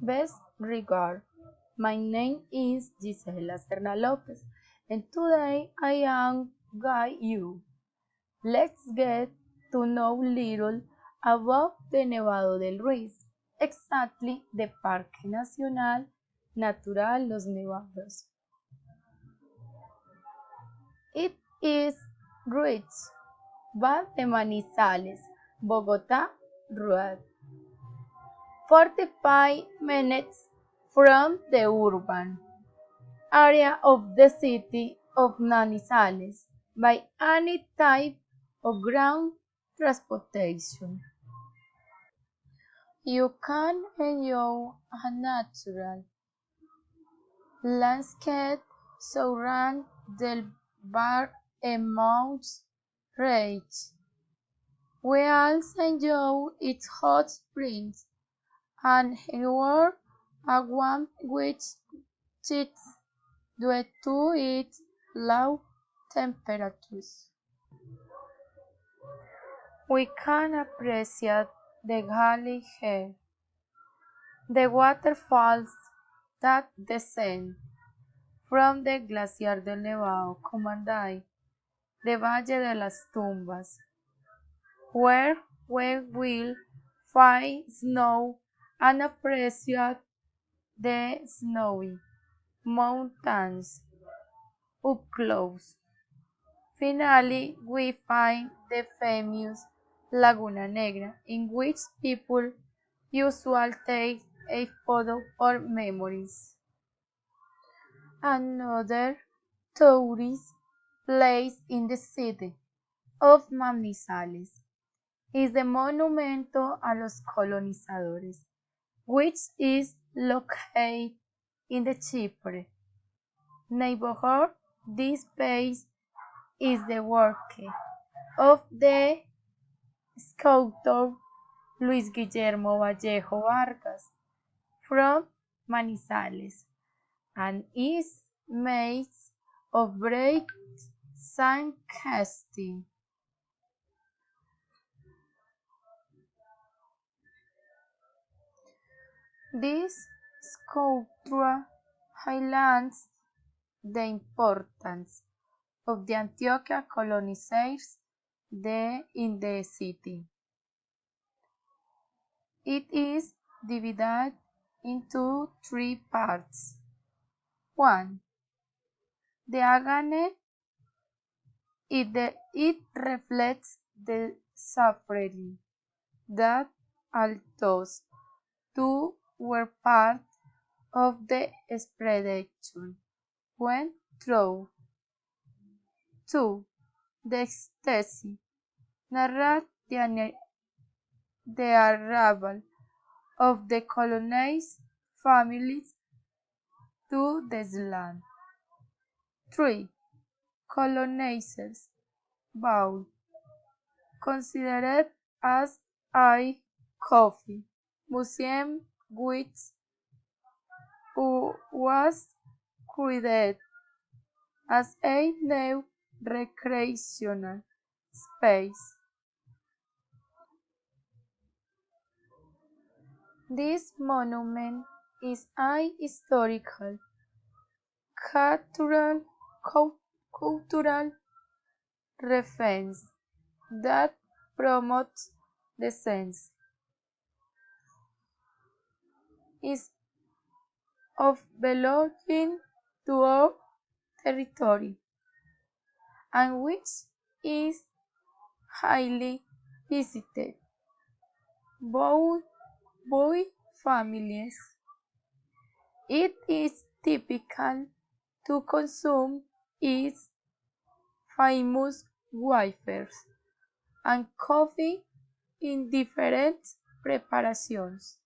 Best regard. My name is Serna López, and today I am guide you. Let's get to know little about the Nevado del Ruiz, exactly the Parque Nacional Natural Los Nevados. It is reached by the Manizales, Bogotá road, 45 minutes from the urban area of the city of Manizales by any type of ground transportation. You can enjoy a natural landscape surrounded by a mountain range. We also enjoy its hot springs and enjoy a warm which sits due to its low temperatures. We can appreciate the gully here, the waterfalls that descend from the Glaciar del Nevado command the Valle de las Tumbas, where we will find snow and appreciate the snowy mountains up close. Finally, we find the famous Laguna Negra, in which people usually take a photo for memories. Another tourist place in the city of Manizales is the Monumento a los Colonizadores, which is located in the Chipre neighborhood. This place is the work of the sculptor Luis Guillermo Vallejo Vargas from Manizales and is made of brick sand casting. This sculpture highlights the importance of the Antioquia colonizers in the city. It is divided into three parts. 1. The Agane. It reflects the suffering that although two were part of the expedition went through. 2. The ecstasy narrates the arrival of the colonized families to this land. 3. Colonizers bowl, considered as a coffee museum which was created as a new recreational space. This monument is a historical, cultural reference that promotes the sense of belonging to our territory and which is highly visited by families. It is typical to consume its famous wafers and coffee in different preparations.